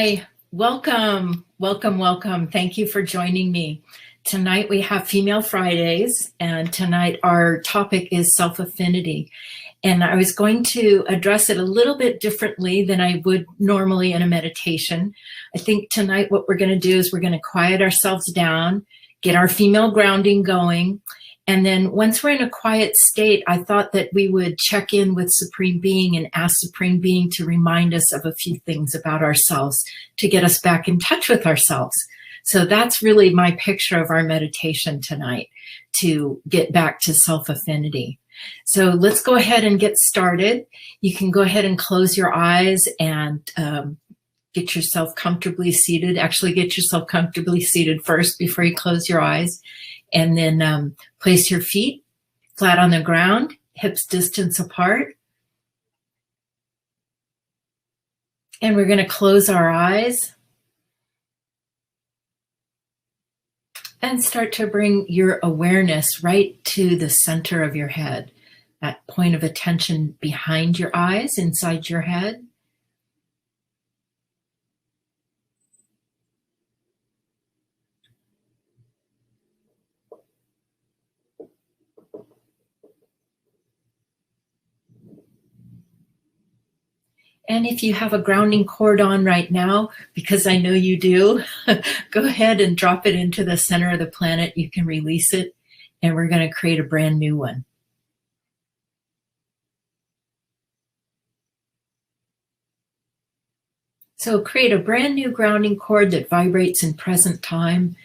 Hi, welcome, welcome, welcome. Thank you for joining me. Tonight we have Female Fridays, and tonight our topic is self-affinity. And I was going to address it a little bit differently than I would normally in a meditation. I think tonight what we're going to do is we're going to quiet ourselves down, get our female grounding going. And then once we're in a quiet state, I thought that we would check in with Supreme Being and ask Supreme Being to remind us of a few things about ourselves to get us back in touch with ourselves. So that's really my picture of our meditation tonight, to get back to self-affinity. So let's go ahead and get started. You can go ahead and close your eyes and get yourself comfortably seated. Actually, get yourself comfortably seated first before you close your eyes. And then place your feet flat on the ground, hips distance apart. And we're going to close our eyes and start to bring your awareness right to the center of your head, that point of attention behind your eyes, inside your head. And if you have a grounding cord on right now, because I know you do, go ahead and drop it into the center of the planet. You can release it, and we're going to create a brand new one. So create a brand new grounding cord that vibrates in present time.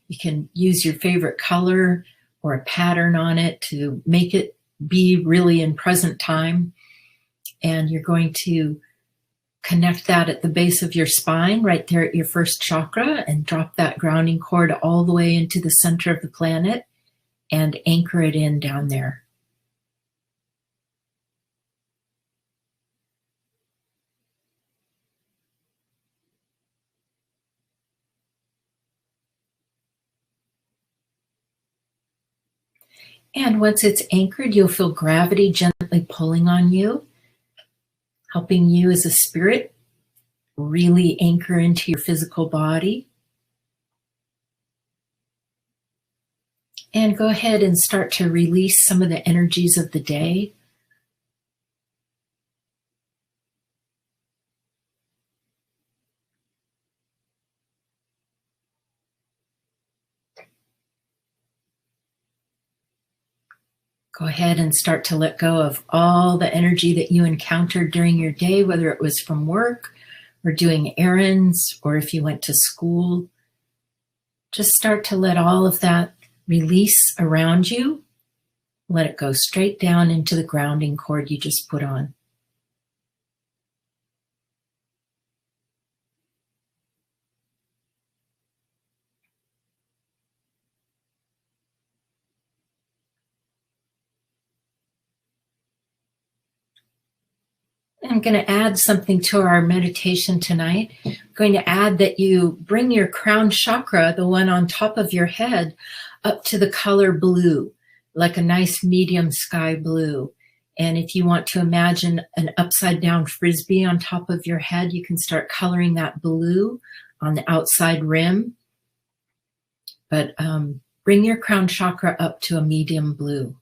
You can use your favorite color or a pattern on it to make it be really in present time. And you're going to connect that at the base of your spine, right there at your first chakra, and drop that grounding cord all the way into the center of the planet and anchor it in down there. And once it's anchored, you'll feel gravity gently pulling on you, helping you as a spirit really anchor into your physical body. And go ahead and start to release some of the energies of the day. Go ahead and start to let go of all the energy that you encountered during your day, whether it was from work or doing errands, or if you went to school. Just start to let all of that release around you. Let it go straight down into the grounding cord you just put on. I'm going to add something to our meditation tonight. I'm going to add that you bring your crown chakra, the one on top of your head, up to the color blue, like a nice medium sky blue. And if you want to imagine an upside down frisbee on top of your head, you can start coloring that blue on the outside rim. But bring your crown chakra up to a medium blue.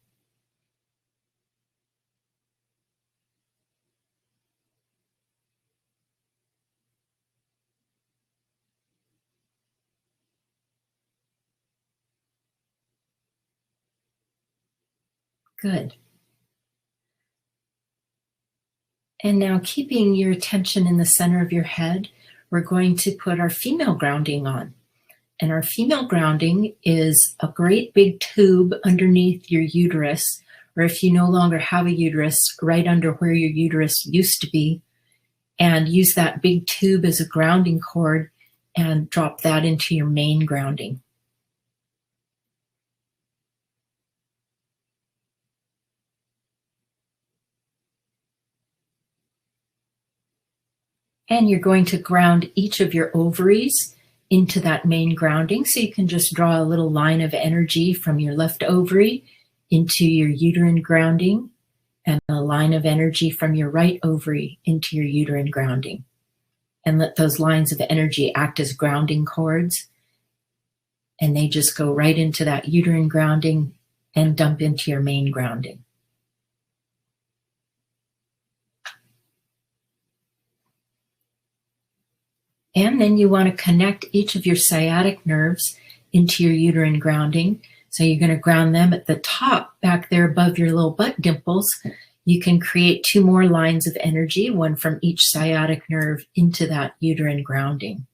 Good. And now, keeping your attention in the center of your head, we're going to put our female grounding on. And our female grounding is a great big tube underneath your uterus, or if you no longer have a uterus, right under where your uterus used to be, and use that big tube as a grounding cord and drop that into your main grounding. And you're going to ground each of your ovaries into that main grounding. So you can just draw a little line of energy from your left ovary into your uterine grounding, and a line of energy from your right ovary into your uterine grounding. and let those lines of energy act as grounding cords. And they just go right into that uterine grounding and dump into your main grounding. And then you want to connect each of your sciatic nerves into your uterine grounding. So you're going to ground them at the top, back there above your little butt dimples. You can create 2 more lines of energy, one from each sciatic nerve into that uterine grounding.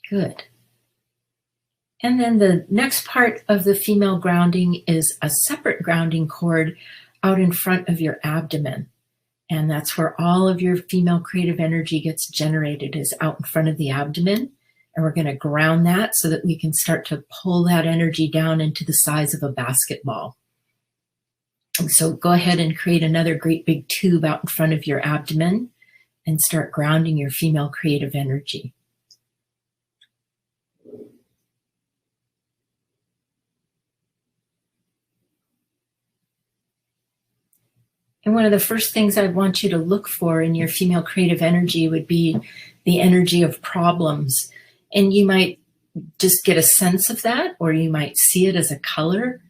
Good. And then the next part of the female grounding is a separate grounding cord out in front of your abdomen. And that's where all of your female creative energy gets generated, is out in front of the abdomen. And we're going to ground that so that we can start to pull that energy down into the size of a basketball. And so go ahead and create another great big tube out in front of your abdomen and start grounding your female creative energy. And one of the first things I want you to look for in your female creative energy would be the energy of problems. And you might just get a sense of that, or you might see it as a color,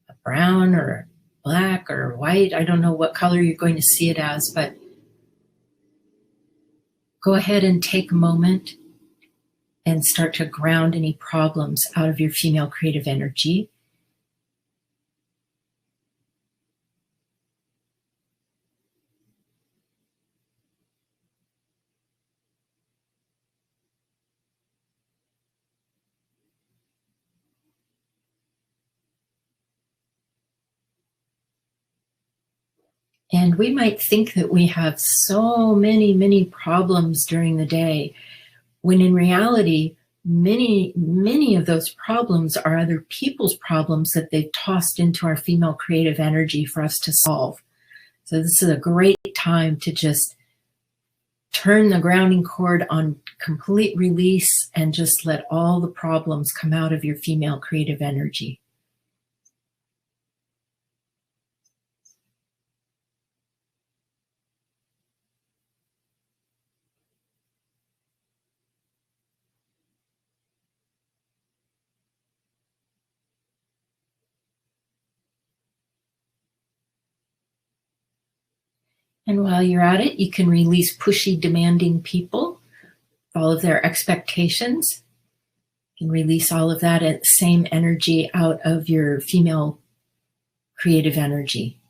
a brown or black or white. I don't know what color you're going to see it as, but go ahead and take a moment and start to ground any problems out of your female creative energy. And we might think that we have so many problems during the day, when in reality, many of those problems are other people's problems that they've tossed into our female creative energy for us to solve. So this is a great time to just turn the grounding cord on complete release and just let all the problems come out of your female creative energy. And while you're at it, you can release pushy, demanding people, all of their expectations. You can release all of that same energy out of your female creative energy.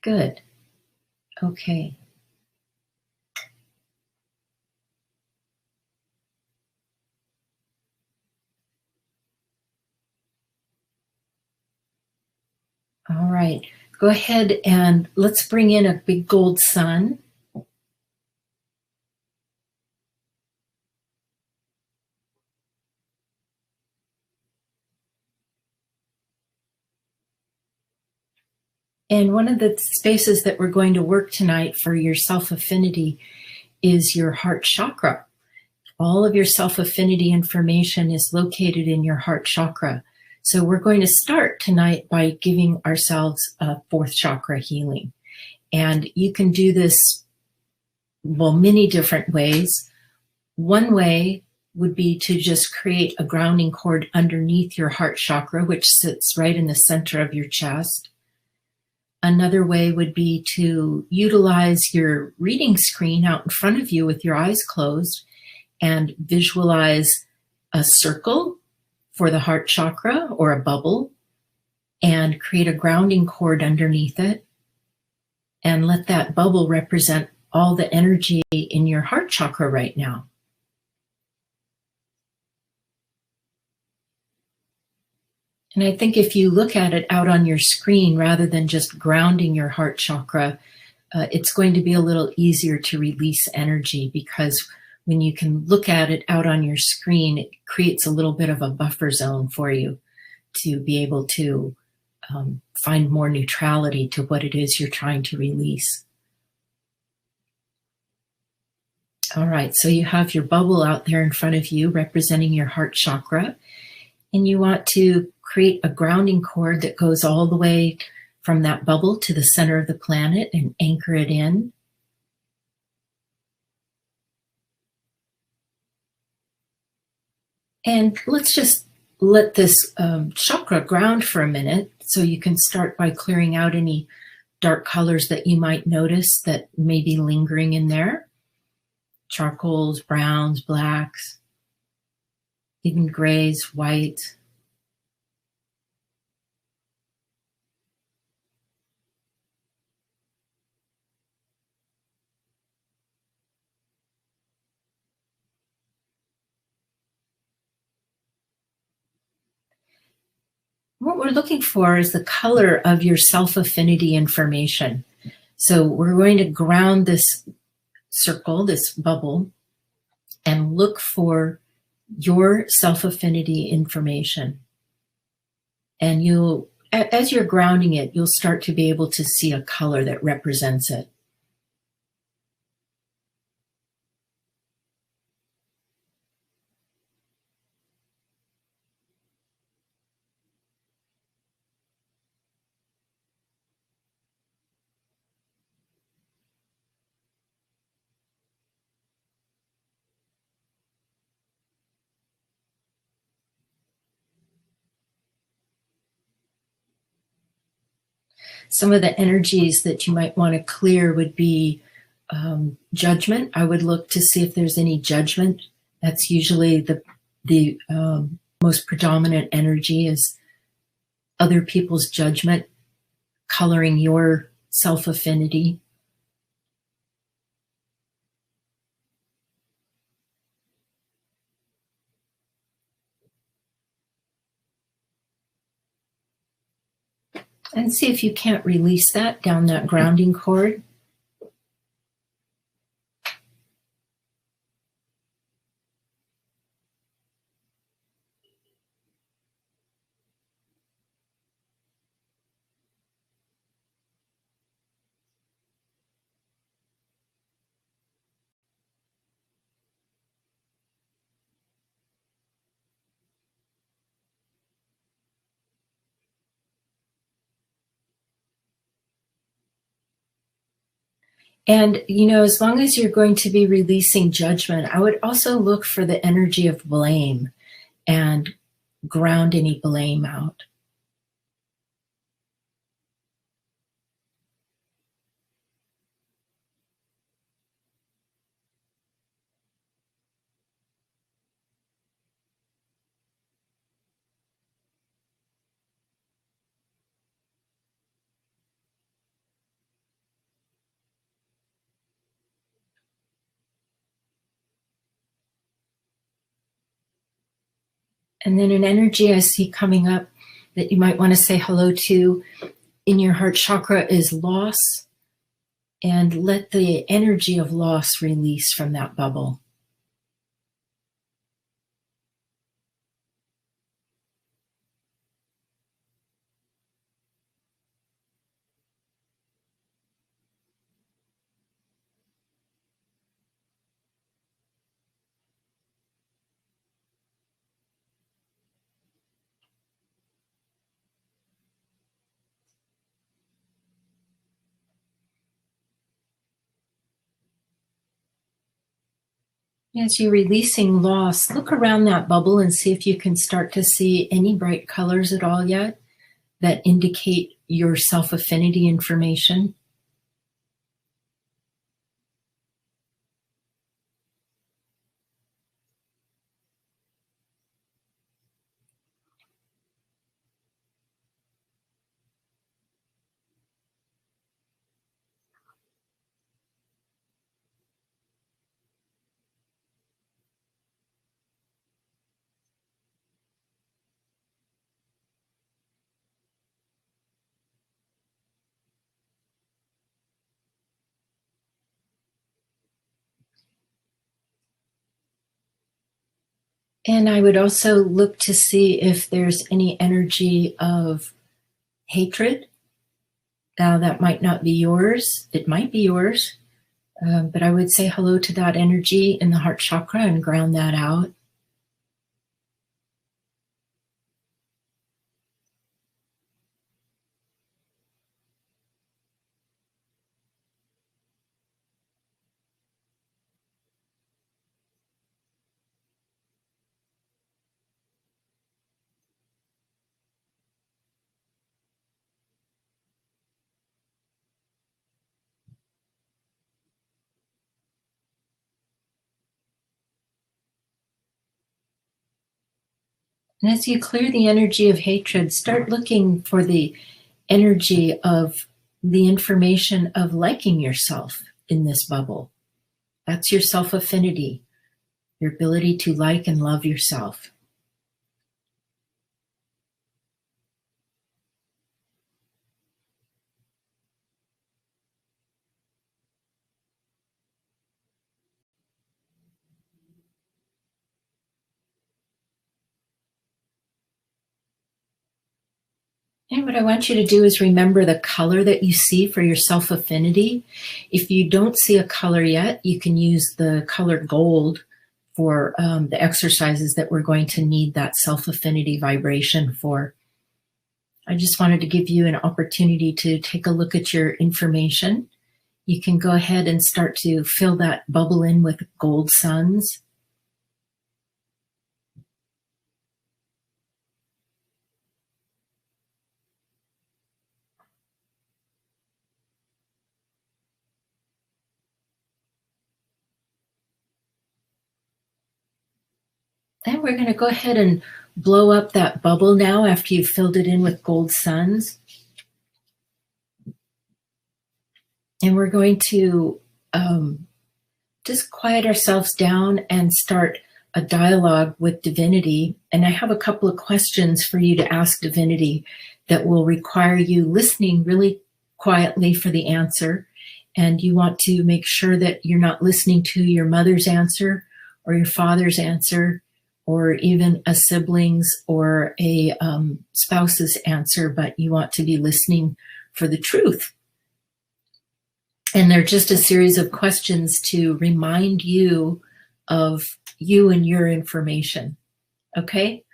Good. Okay. All right. Go ahead and let's bring in a big gold sun. And one of the spaces that we're going to work tonight for your self-affinity is your heart chakra. All of your self-affinity information is located in your heart chakra. So we're going to start tonight by giving ourselves a 4th chakra healing. And you can do this, well, many different ways. One way would be to just create a grounding cord underneath your heart chakra, which sits right in the center of your chest. Another way would be to utilize your reading screen out in front of you with your eyes closed and visualize a circle for the heart chakra or a bubble and create a grounding cord underneath it and let that bubble represent all the energy in your heart chakra right now. And I think if you look at it out on your screen rather than just grounding your heart chakra, it's going to be a little easier to release energy, because when you can look at it out on your screen, it creates a little bit of a buffer zone for you to be able to find more neutrality to what it is you're trying to release. All right, so you have your bubble out there in front of you representing your heart chakra, and you want to create a grounding cord that goes all the way from that bubble to the center of the planet and anchor it in. And let's just let this chakra ground for a minute, so you can start by clearing out any dark colors that you might notice that may be lingering in there. Charcoals, browns, blacks, even grays, whites. What we're looking for is the color of your self-affinity information. So we're going to ground this circle, this bubble, and look for your self-affinity information. And you'll, as you're grounding it, you'll start to be able to see a color that represents it. Some of the energies that you might want to clear would be judgment. I would look to see if there's any judgment. That's usually the most predominant energy, is other people's judgment coloring your self-affinity. And see if you can't release that down that grounding cord. And, you know, as long as you're going to be releasing judgment, I would also look for the energy of blame and ground any blame out. And then an energy I see coming up that you might want to say hello to in your heart chakra is loss. And let the energy of loss release from that bubble. As you're releasing loss, look around that bubble and see if you can start to see any bright colors at all yet that indicate your self-affinity information. And I would also look to see if there's any energy of hatred. Now, that might not be yours. It might be yours. But I would say hello to that energy in the heart chakra and ground that out. And as you clear the energy of hatred, start looking for the energy of the information of liking yourself in this bubble. That's your self-affinity, your ability to like and love yourself. And what I want you to do is remember the color that you see for your self-affinity. If you don't see a color yet, you can use the color gold for the exercises that we're going to need that self-affinity vibration for. I just wanted to give you an opportunity to take a look at your information. You can go ahead and start to fill that bubble in with gold suns. And we're going to go ahead and blow up that bubble now after you've filled it in with gold suns. And we're going to just quiet ourselves down and start a dialogue with divinity. And I have a couple of questions for you to ask divinity that will require you listening really quietly for the answer. And you want to make sure that you're not listening to your mother's answer or your father's answer or even a sibling's or a spouse's answer, but you want to be listening for the truth. And they're just a series of questions to remind you of you and your information. Okay?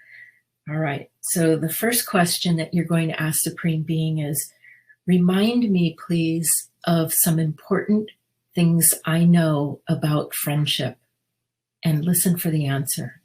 All right. So the first question that you're going to ask Supreme Being is, remind me, please, of some important things I know about friendship. And listen for the answer.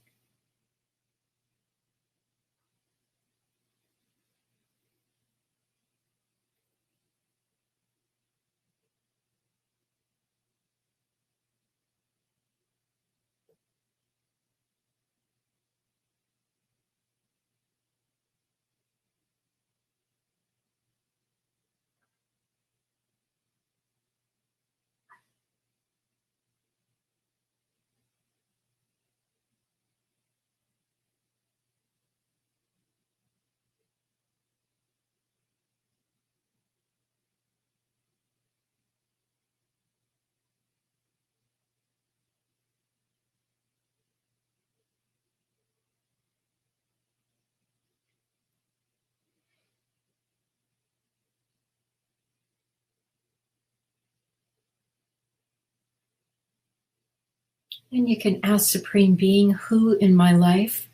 And you can ask Supreme Being, who in my life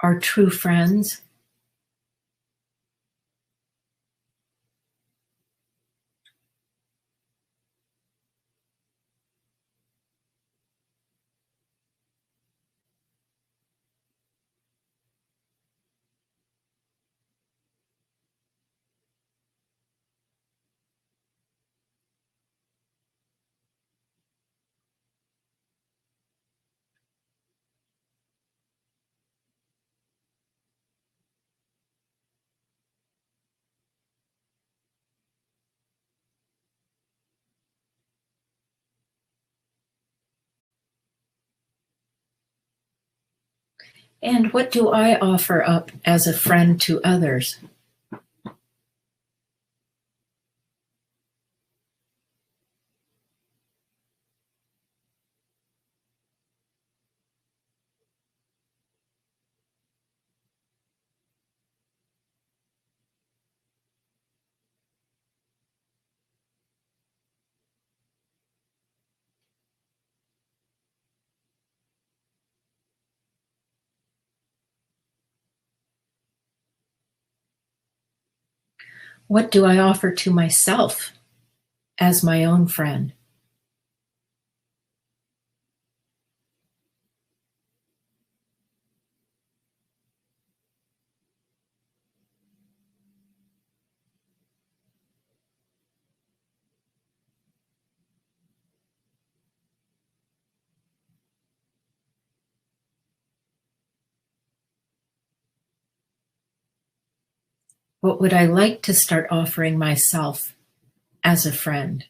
are true friends? And what do I offer up as a friend to others? What do I offer to myself as my own friend? What would I like to start offering myself as a friend?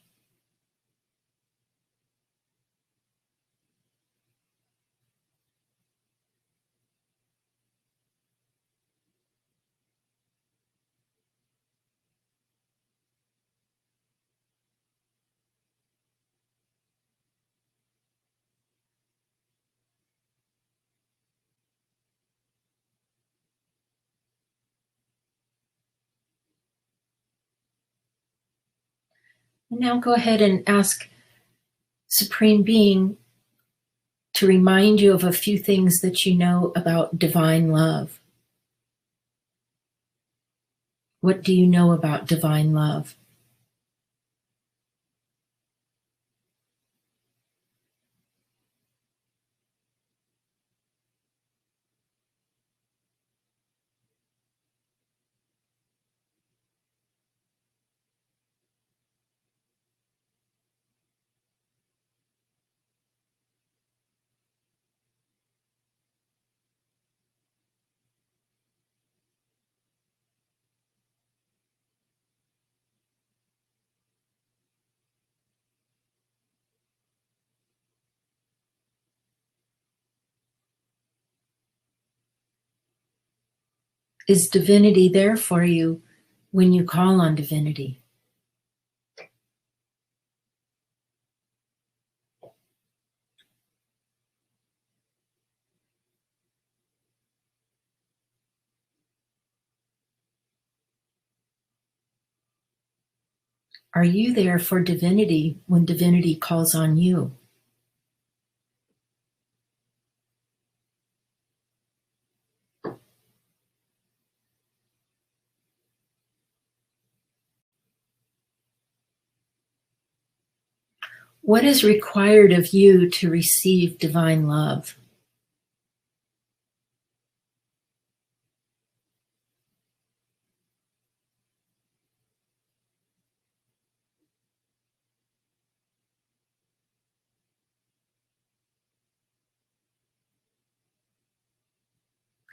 And now go ahead and ask Supreme Being to remind you of a few things that you know about divine love. What do you know about divine love? Is divinity there for you when you call on divinity? Are you there for divinity when divinity calls on you? What is required of you to receive divine love?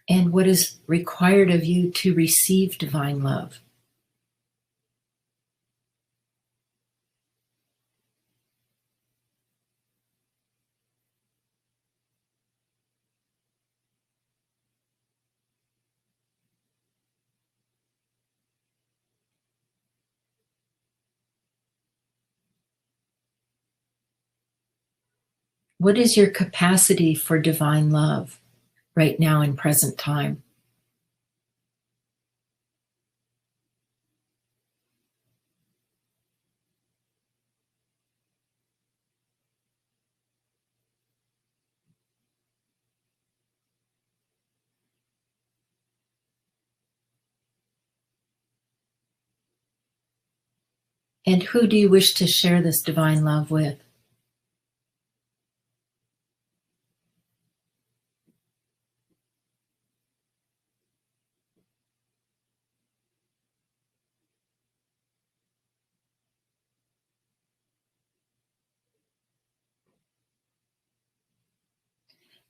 And what is required of you to receive divine love? What is your capacity for divine love right now in present time? And who do you wish to share this divine love with?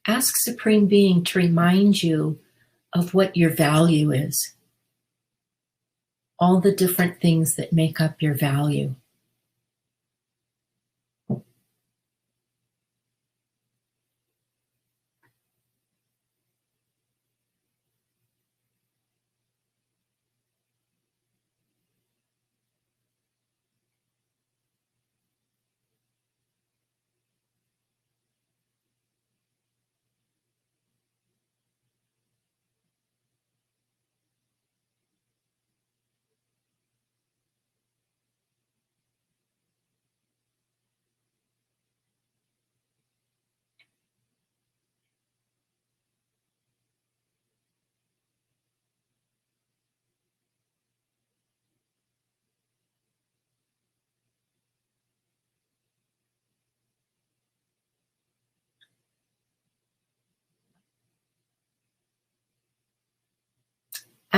Ask Supreme Being to remind you of what your value is, all the different things that make up your value.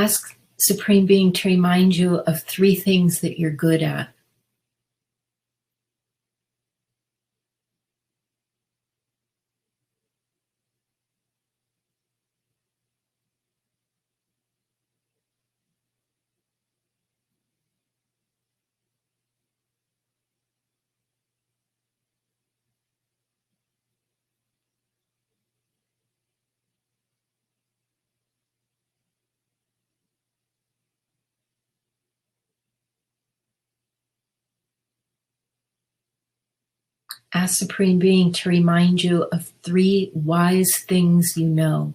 Ask Supreme Being to remind you of 3 things that you're good at. Ask Supreme Being to remind you of 3 wise things you know.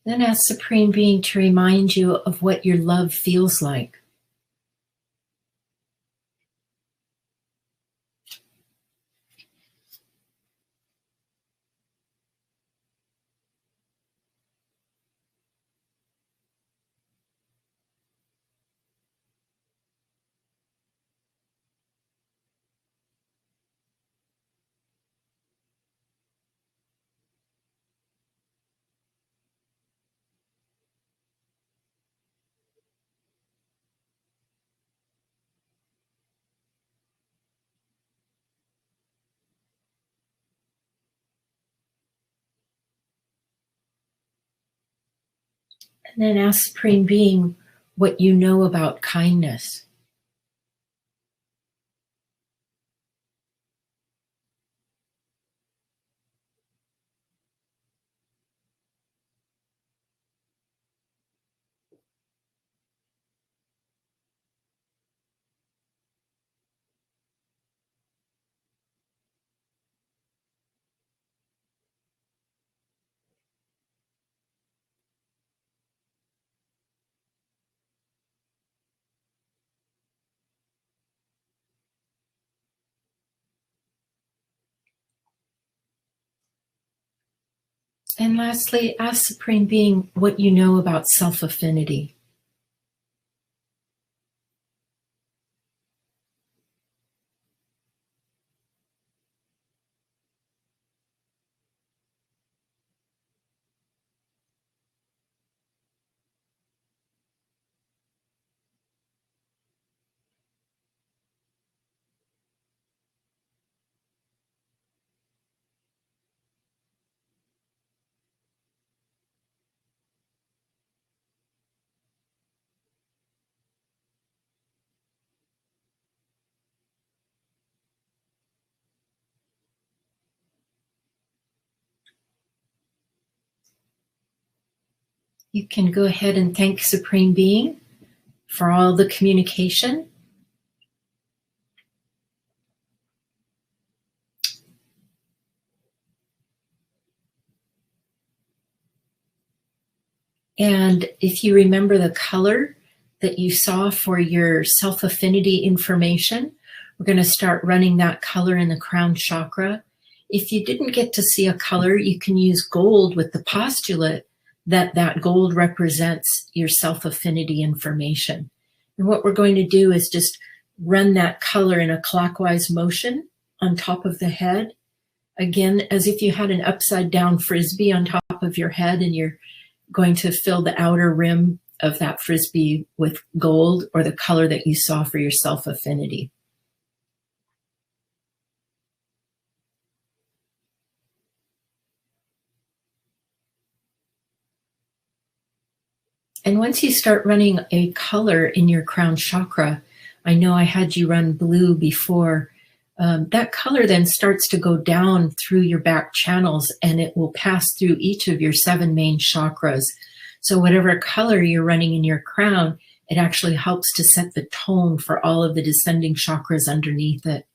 Then ask Supreme Being to remind you of what your love feels like. And then ask Supreme Being what you know about kindness. And lastly, ask Supreme Being what you know about self-affinity. You can go ahead and thank Supreme Being for all the communication. And if you remember the color that you saw for your self-affinity information, we're going to start running that color in the crown chakra. If you didn't get to see a color, you can use gold with the postulate that that gold represents your self-affinity information. And what we're going to do is just run that color in a clockwise motion on top of the head. Again, as if you had an upside down frisbee on top of your head, and you're going to fill the outer rim of that frisbee with gold or the color that you saw for your self-affinity. And once you start running a color in your crown chakra, I know I had you run blue before, that color then starts to go down through your back channels, and it will pass through each of your 7 main chakras. So whatever color you're running in your crown, it actually helps to set the tone for all of the descending chakras underneath it.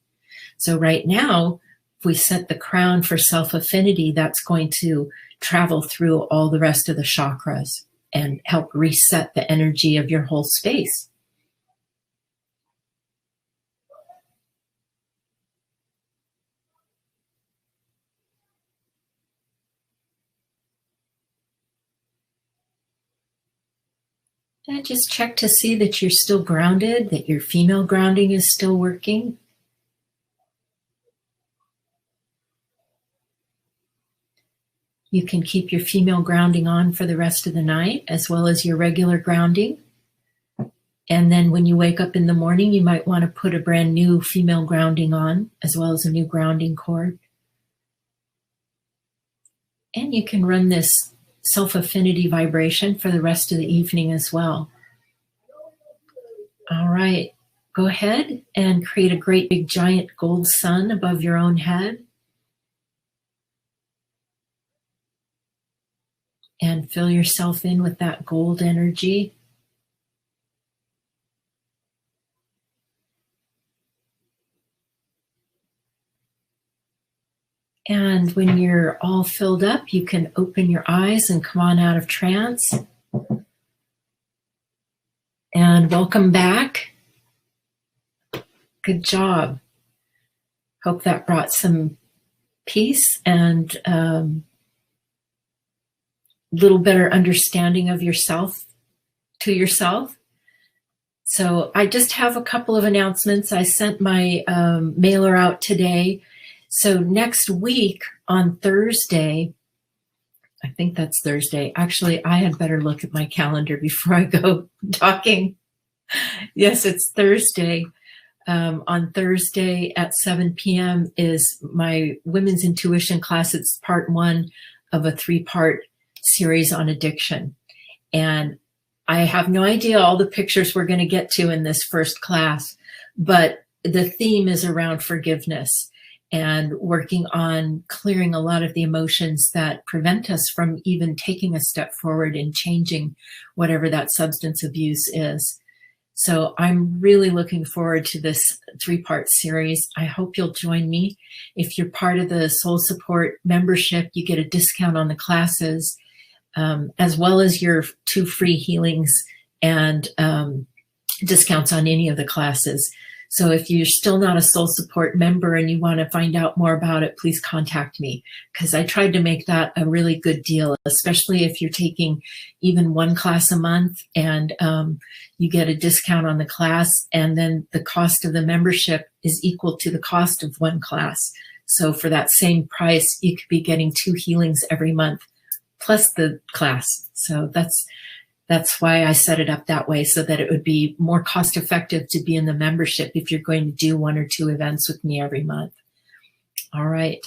So right now, if we set the crown for self-affinity, that's going to travel through all the rest of the chakras and help reset the energy of your whole space. And just check to see that you're still grounded, that your female grounding is still working. You can keep your female grounding on for the rest of the night, as well as your regular grounding. And then when you wake up in the morning, you might want to put a brand new female grounding on, as well as a new grounding cord. And you can run this self-affinity vibration for the rest of the evening as well. All right, go ahead and create a great big giant gold sun above your own head. And fill yourself in with that gold energy. And when you're all filled up, you can open your eyes and come on out of trance. And welcome back. Good job. Hope that brought some peace and little better understanding of yourself to yourself. So I just have a couple of announcements. I sent my mailer out today. So next week on Thursday, I think that's Thursday. Actually, I had better look at my calendar before I go talking. Yes, it's Thursday. On Thursday at 7 p.m. is my Women's Intuition class. It's part 1 of a 3-part series on addiction. And I have no idea all the pictures we're going to get to in this first class, but the theme is around forgiveness and working on clearing a lot of the emotions that prevent us from even taking a step forward and changing whatever that substance abuse is. So I'm really looking forward to this 3-part series. I hope you'll join me. If you're part of the Soul Support membership, you get a discount on the classes, as well as your 2 free healings and discounts on any of the classes. So if you're still not a Soul Support member and you want to find out more about it, please contact me, because I tried to make that a really good deal, especially if you're taking even 1 class a month and you get a discount on the class, and then the cost of the membership is equal to the cost of 1 class. So for that same price, you could be getting 2 healings every month plus the class. So that's why I set it up that way, so that it would be more cost effective to be in the membership if you're going to do 1 or 2 events with me every month. All right.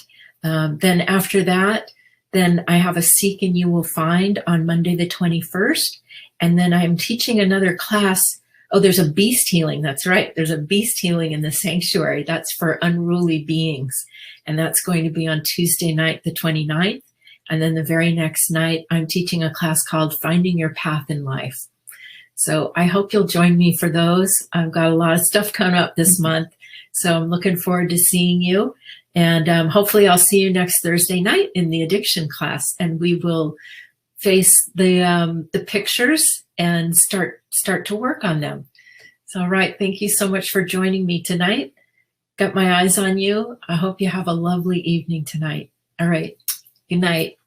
Then after that, then I have a Seek and You Will Find on Monday the 21st. And then I'm teaching another class. Oh, there's a beast healing. That's right. There's a beast healing in the sanctuary. That's for unruly beings. And that's going to be on Tuesday night, the 29th. And then the very next night, I'm teaching a class called Finding Your Path in Life. So I hope you'll join me for those. I've got a lot of stuff coming up this month. So I'm looking forward to seeing you. And hopefully I'll see you next Thursday night in the addiction class. And we will face the pictures and start to work on them. So, all right. Thank you so much for joining me tonight. Got my eyes on you. I hope you have a lovely evening tonight. All right. Good night.